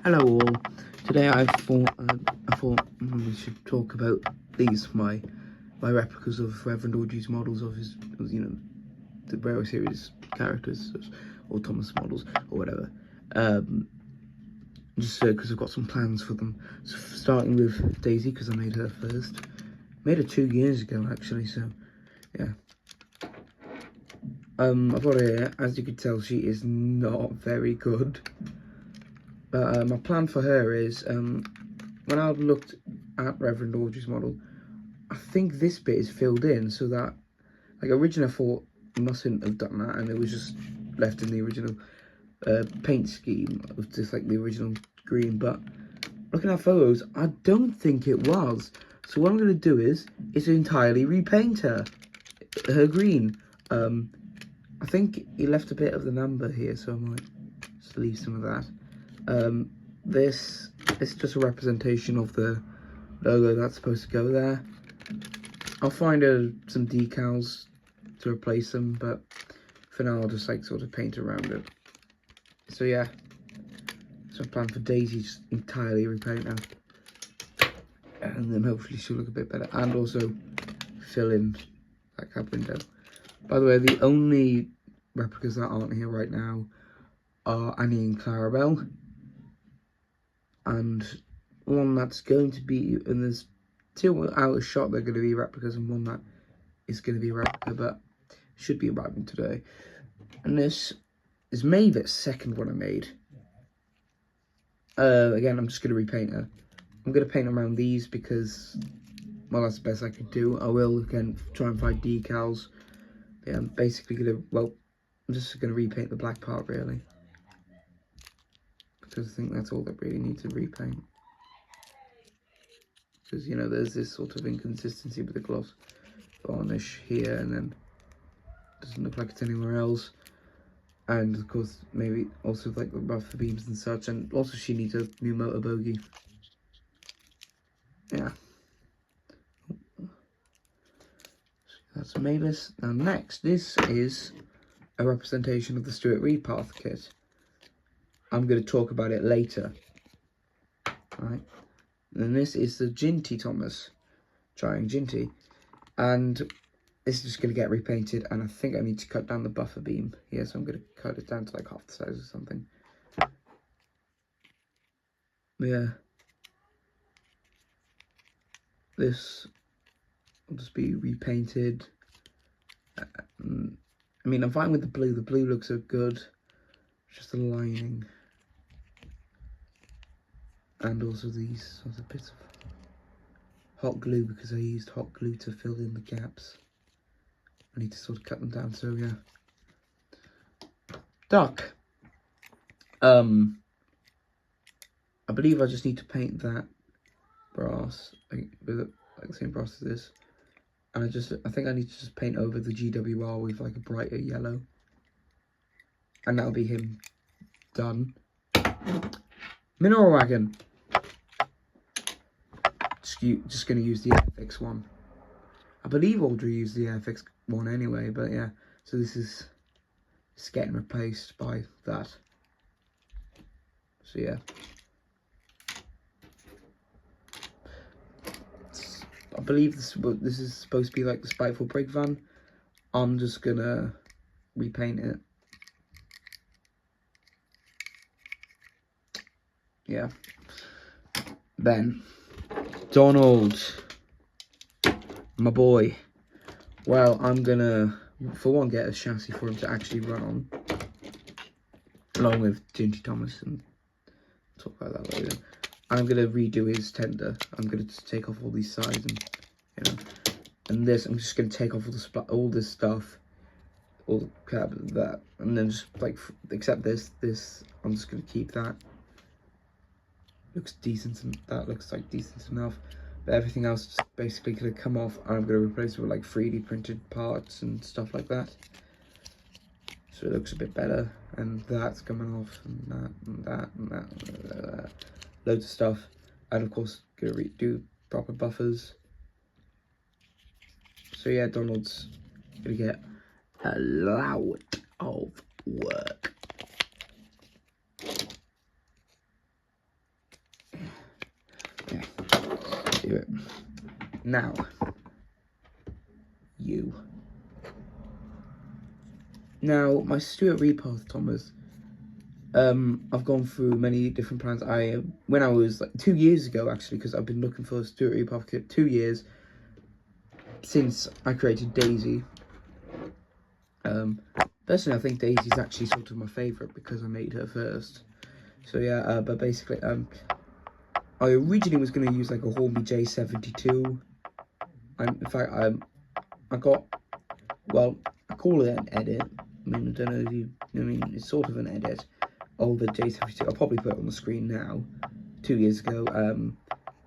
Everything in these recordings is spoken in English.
Hello all. Today I thought we should talk about these my replicas of Reverend Awdry's models of his, the Railway series characters, or Thomas models or whatever. Just because I've got some plans for them. So starting with Daisy, because I made her first. Made her 2 years ago actually. So yeah. I've got her here. As you can tell, she is not very good. But my plan for her is, when I looked at Reverend Awdry's model, I think this bit is filled in so that, like, originally I thought I mustn't have done that, and it was just left in the original paint scheme of just like the original green. But looking at photos, I don't think it was. So what I'm going to do is entirely repaint her green. I think he left a bit of the number here, so I might just leave some of that. This is just a representation of the logo that's supposed to go there. I'll find some decals to replace them, but for now I'll just like sort of paint around it. So yeah, so I plan for Daisy just entirely repaint her, and then hopefully she'll look a bit better, and also fill in that cab window. By the way, the only replicas that aren't here right now are Annie and Clarabelle, and one that's going to be, and there's 2 out of shot that are going to be replicas, and one that is going to be a replica, but should be arriving today. And this is maybe the second one I made. Again, I'm just going to repaint her. I'm going to paint around these because, well, that's the best I could do. I will, again, try and find decals. Yeah, I'm basically going to, well, I'm just going to repaint the black part, really. Because I think that's all that really needs to repaint. Because, you know, there's this sort of inconsistency with the gloss varnish here, and then it doesn't look like it's anywhere else. And, of course, maybe also, like, the buffer beams and such. And also she needs a new motor bogie. Yeah. That's Mavis. Now next, this is a representation of the Stuart Reed Path kit. I'm going to talk about it later. Right. And this is the Ginty Thomas. Trying Ginty. And this is just going to get repainted. And I think I need to cut down the buffer beam here. So I'm going to cut it down to like half the size or something. Yeah. This will just be repainted. I mean, I'm fine with the blue. The blue looks so good. It's just the lining. And also these sort of bits of hot glue, because I used hot glue to fill in the gaps. I need to sort of cut them down, so yeah. Duck. I believe I just need to paint that brass, like, with like the same brass as this. And I think I need to just paint over the GWR with like a brighter yellow. And that'll be him done. Mineral Wagon. Just going to use the Airfix one. I believe Awdry used the Airfix one anyway, but yeah. So this is getting replaced by that. So yeah. I believe this is supposed to be like the Spiteful Brake Van. I'm just going to repaint it. Yeah. Then Donald, my boy. Well, I'm gonna, for one, get a chassis for him to actually run on, along with Ginty Thomas, and talk about that later. I'm gonna redo his tender. I'm gonna just take off all these sides, and and this. I'm just gonna take off all this stuff, all the cab and that, and then just like, except this. I'm just gonna keep that. Looks decent, and that looks like decent enough. But everything else is basically going to come off. I'm going to replace it with like 3D printed parts and stuff like that. So it looks a bit better. And that's coming off, and that, and that, and that, and that. Loads of stuff. And of course, going to do proper buffers. So yeah, Donald's going to get a lot of work. do it. Now, you. Now, my Stuart Repath Thomas, I've gone through many different plans. When I was like 2 years ago, actually, because I've been looking for a Stuart Repath kit 2 years since I created Daisy. Personally, I think Daisy's actually sort of my favourite because I made her first. So yeah, but basically, I originally was going to use like a Hornby J72. In fact, I got, well, I call it an edit. I mean, I don't know if you, I mean, it's sort of an edit of the J72. I'll probably put it on the screen now. 2 years ago, in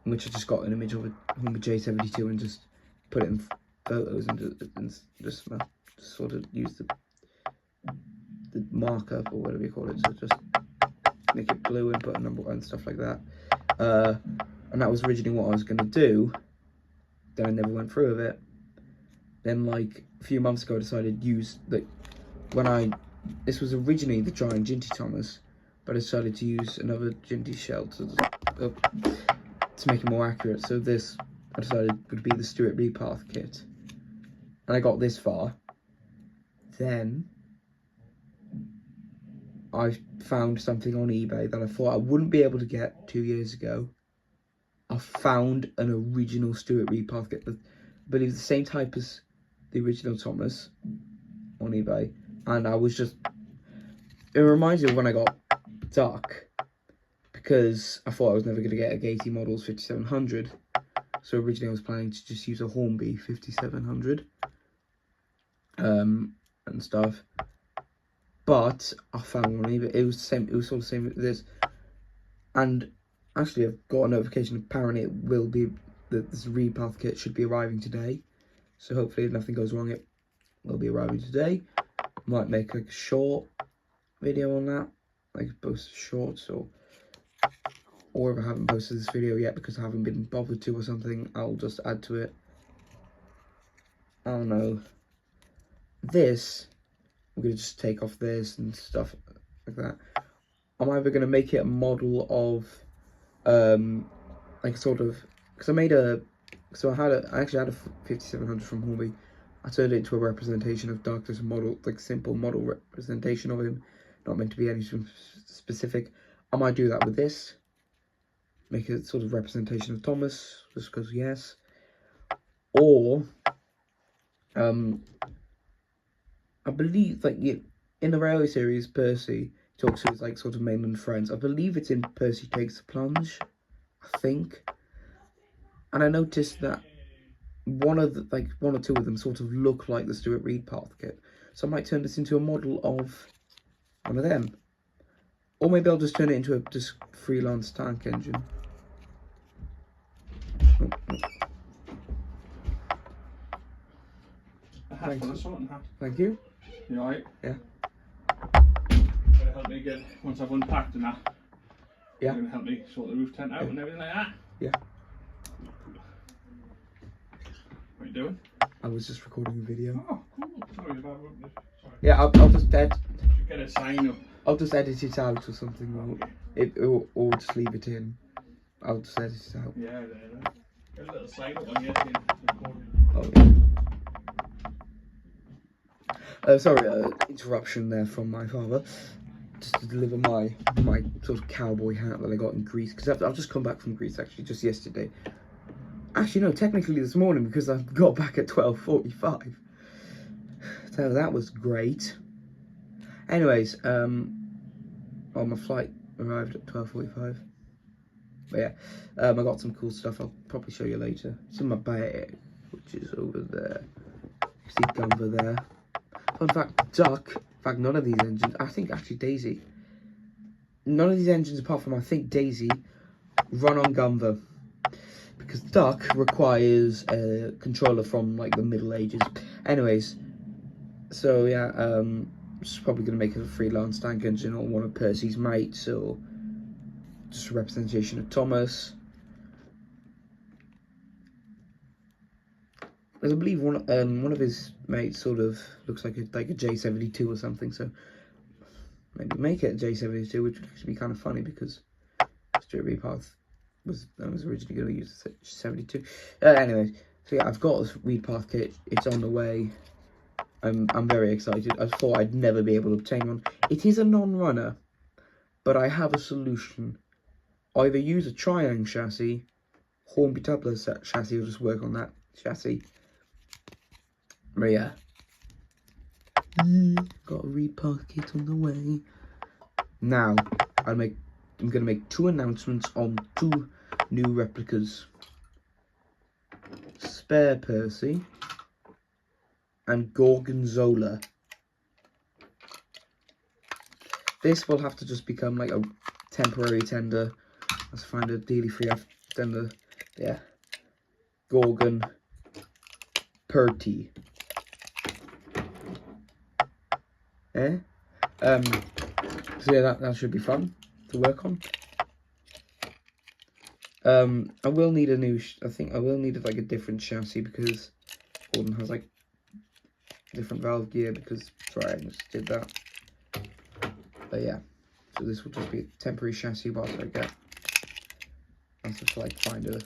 which I just got an image of a Hornby J72 and just put it in photos and just sort of use the markup or whatever you call it, so just make it blue and put a number and stuff like that. And that was originally what I was going to do. Then I never went through with it. Then like a few months ago I decided to use this was originally the drying Ginty Thomas, but I decided to use another Ginty shell to make it more accurate. So this I decided would be the Stuart Repath kit. And I got this far. Then I found something on eBay that I thought I wouldn't be able to get 2 years ago. I found an original Stuart Repath kit, I believe the same type as the original Thomas on eBay. And I was just, it reminds me of when I got Duck, because I thought I was never going to get a Gaty Models 5700. So originally I was planning to just use a Hornby 5700 and stuff. But I found one on eBay. It was the same. It was sort of the same with this. And actually, I've got a notification. Apparently, it will be that this Repath kit should be arriving today. So hopefully, if nothing goes wrong, it will be arriving today. Might make like a short video on that, like post shorts, or if I haven't posted this video yet because I haven't been bothered to or something, I'll just add to it. I don't know. This. I'm going to just take off this and stuff like that. I'm either going to make it a model of, like sort of, because I actually had a 5700 from Hornby. I turned it into a representation of Duck, just a model, like simple model representation of him, not meant to be anything specific. I might do that with this, make a sort of representation of Thomas, just because yes. Or, I believe, like, in the Railway series, Percy talks to his, like, sort of mainland friends. I believe it's in Percy Takes the Plunge, I think. And I noticed that one or two of them sort of look like the Stuart Repath kit. So I might turn this into a model of one of them. Or maybe I'll just turn it into a just freelance tank engine. Thank you. You alright? Yeah. Gonna help me get, once I've unpacked and that. Yeah. You're gonna help me sort the roof tent out and everything like that? Yeah. What are you doing? I was just recording a video. Oh, cool. Sorry about this. Sorry. Yeah, I'll just Should get a sign up. I'll just edit it out or something, or just leave it in. I'll just edit it out. Yeah, there. Get a little sign up on your recording. Oh, yeah. Sorry, interruption there from my father. Just to deliver my sort of cowboy hat that I got in Greece, because I've just come back from Greece actually just yesterday. Actually, no, technically this morning, because I got back at 12:45. So that was great. Anyways, my flight arrived at 12:45. But yeah, I got some cool stuff. I'll probably show you later. It's in my bag, which is over there. You see Gumver there. Fun fact, Duck, in fact, none of these engines, I think actually Daisy, none of these engines apart from I think Daisy, run on Gumver. Because Duck requires a controller from like the Middle Ages. Anyways, so yeah, just probably going to make a freelance tank engine or one of Percy's mates, or just a representation of Thomas. Because I believe one of his mates sort of looks like a J72 or something, so maybe make it a J72, which would actually be kind of funny because Stuart Repath I was originally going to use the 72. Anyways, so yeah, I've got this reed path kit. It's on the way. I'm very excited. I thought I'd never be able to obtain one. It is a non-runner, but I have a solution. Either use a Triang chassis, Hornby Tubler chassis, or just work on that chassis. But yeah. Got a reed path kit on the way. Now, I'm going to make 2 announcements on 2 new replicas. Spare Percy and Gorgonzola. This will have to just become like a temporary tender. Let's find a daily free tender. Yeah. Gorgon Purty. So yeah, that should be fun to work on. I will need a new. I think I will need like a different chassis because Gordon has like different valve gear because Triangles did that. But yeah, so this will just be a temporary chassis whilst I get. I have to like find a,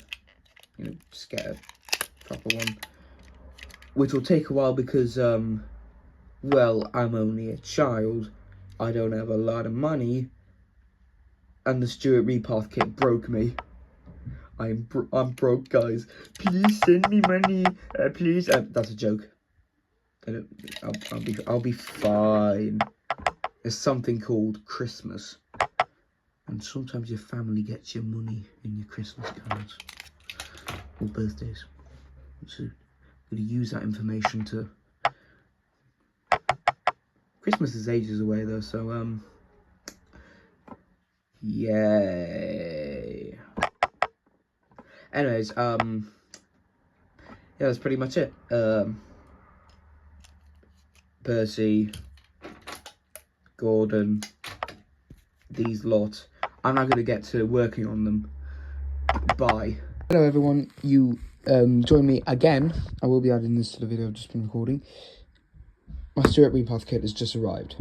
just get a proper one, which will take a while because well, I'm only a child. I don't have a lot of money, and the Stuart Repath kit broke me. I'm broke, guys. Please send me money, please. That's a joke. I'll be fine. There's something called Christmas, and sometimes your family gets your money in your Christmas cards or birthdays. So I'm gonna use that information to. Christmas is ages away though, so yay. Anyways, yeah, that's pretty much it. Percy, Gordon, these lot. I'm now gonna get to working on them. Bye. Hello everyone, you join me again. I will be adding this to the video I've just been recording. My Stuart Repath kit has just arrived,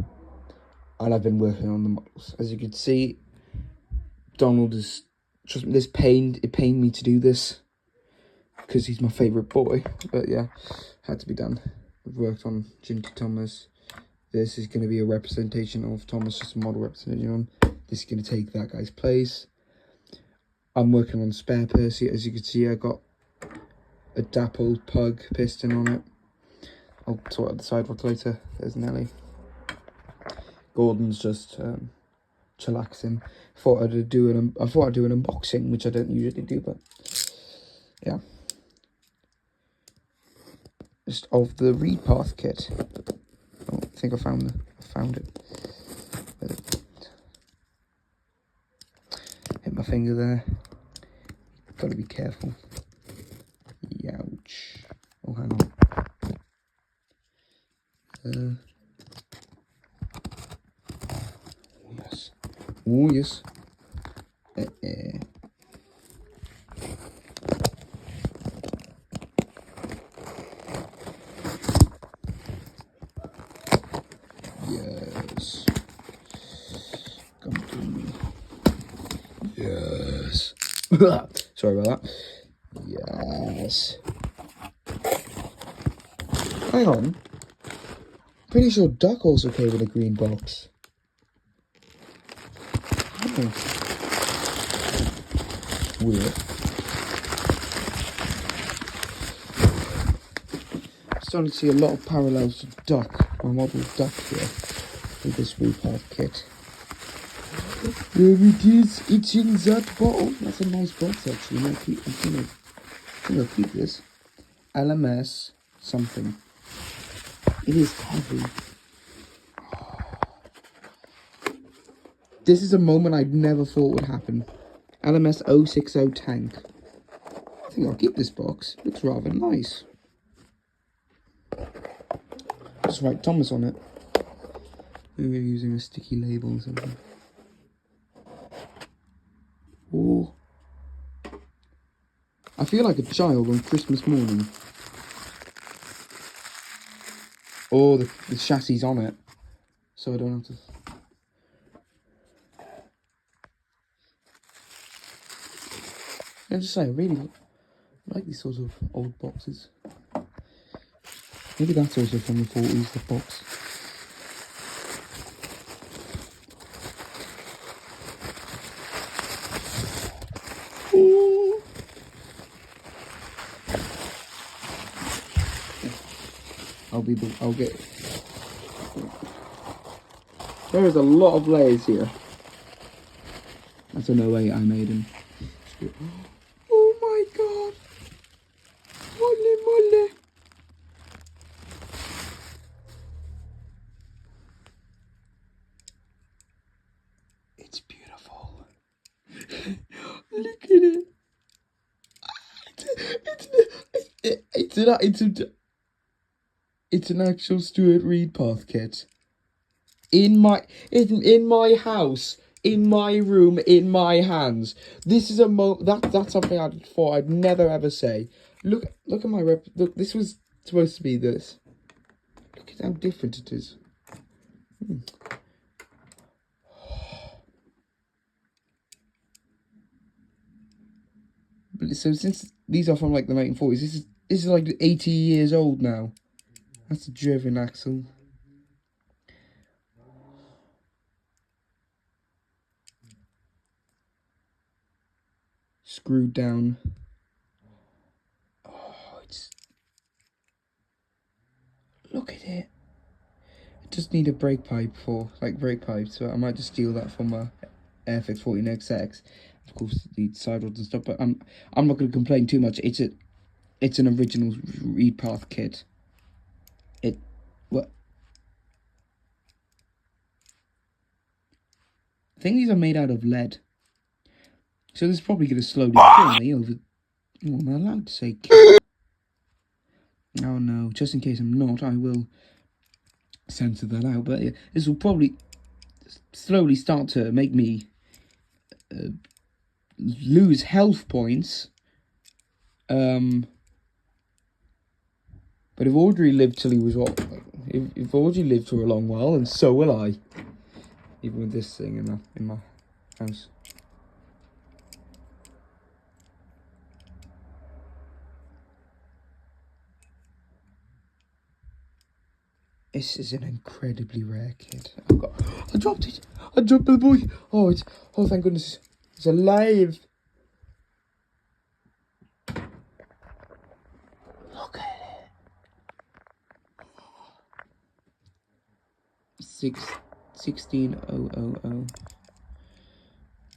and I've been working on the models. As you can see, Donald is just it pained me to do this because he's my favourite boy. But yeah, had to be done. I've worked on Ginty Thomas. This is going to be a representation of Thomas, just a model representation on. This is going to take that guy's place. I'm working on Spare Percy. As you can see, I got a dappled pug piston on it. I'll sort out the sidewalk later. There's Nelly. Gordon's just chillaxing. I thought I'd do an unboxing, which I don't usually do, but yeah. Just of the Repath kit. Oh, I think I found it. Hit my finger there. Gotta be careful. Youch. Oh, hang on. Yes. Oh, yes. Yes. Come to me. Yes. Sorry about that. Yes. Hang on. Pretty sure Duck also came in a green box. Oh. Weird. I'm starting to see a lot of parallels to Duck, my model Duck here, with this Repath kit. There it is, it's in that bottle. That's a nice box actually. I'm gonna keep this. LMS something. It is heavy. This is a moment I never thought would happen. LMS 060 tank. I think I'll keep this box. Looks rather nice. Just write Thomas on it. Maybe we're using a sticky label or something. Oh. I feel like a child on Christmas morning. Oh, the chassis on it. So I don't have to... I just say, I really like these sorts of old boxes. Maybe that's also from the 40s, the box. Ooh. I'll get. There is a lot of layers here. That's no way I made him. Oh my god! Molle. It's beautiful. Look at it. It's an actual Stuart Reed path kit. In my house, in my room, in my hands. This is that's something I thought I'd never ever say. Look at my look. This was supposed to be this. Look at how different it is. So since these are from like the 1940s, this is like 80 years old now. That's a driven axle. Screwed down. Oh, look at it. I just need a brake pipe brake pipe, so I might just steal that from my Airfix 14XX. Of course, the side rods and stuff, but I'm not going to complain too much. It's an original Reed path kit. I think these are made out of lead. So this is probably going to slowly kill me over... Oh, am I allowed to say kill? Oh no, just in case I'm not, I will censor that out. But yeah, this will probably slowly start to make me lose health points. But if Awdry lived till he was what? If Awdry lived for a long while, and so will I. Even with this thing in my house. This is an incredibly rare kit. I dropped it. I dropped the boy. Oh, thank goodness, it's alive. Look at it. 16000.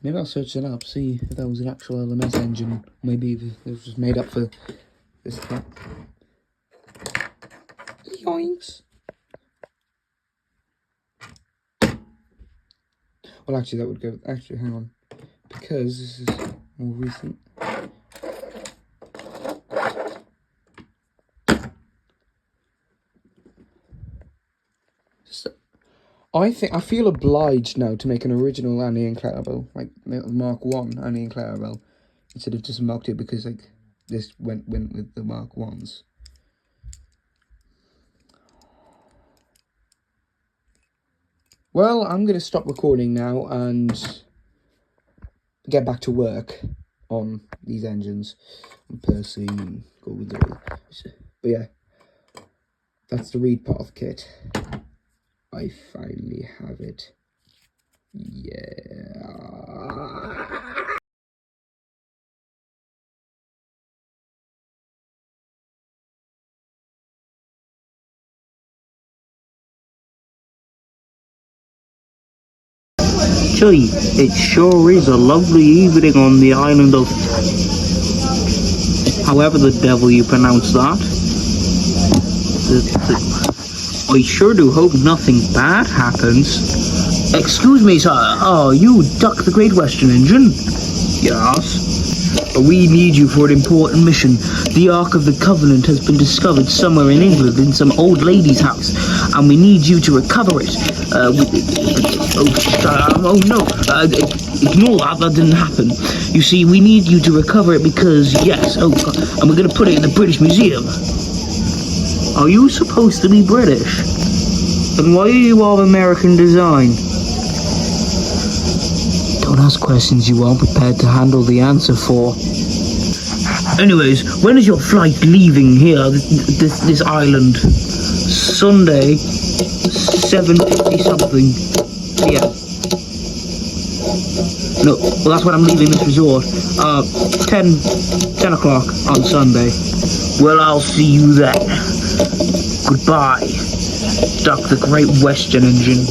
Maybe I'll search it up, see if that was an actual LMS engine. Maybe it was just made up for this crap. Yoinks. Well, actually, that would go... Actually, hang on. Because this is more recent. I feel obliged now to make an original Annie and Clarabelle, like Mark 1 Annie and Clarabelle, instead of just marked it because like this went with the Mark 1s. Well, I'm going to stop recording now and get back to work on these engines and Percy and go with it. But yeah, that's the Reed path kit. I finally have it. Yeah. Gee, it sure is a lovely evening on the island of... However the devil you pronounce that. I sure do hope nothing bad happens. Excuse me, sir. Oh, you Duck the Great Western Engine? Yes. We need you for an important mission. The Ark of the Covenant has been discovered somewhere in England in some old lady's house, and we need you to recover it. Ignore that. That didn't happen. You see, we need you to recover it because, yes, and we're going to put it in the British Museum. Are you supposed to be British? Then why are you of American design? Don't ask questions you aren't prepared to handle the answer for. Anyways, when is your flight leaving here, this island? Sunday, 7:50 something p.m. No, well, that's when I'm leaving this resort. 10 o'clock on Sunday. Well, I'll see you then. Goodbye, Duck the Great Western Engine.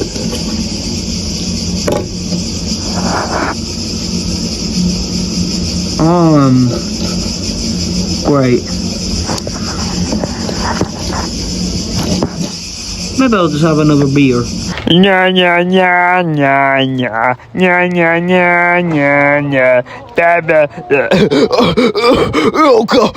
Great. Maybe I'll just have another beer. Nya nya nya nya nya nya nya nya nya nya. Da da. Oh God.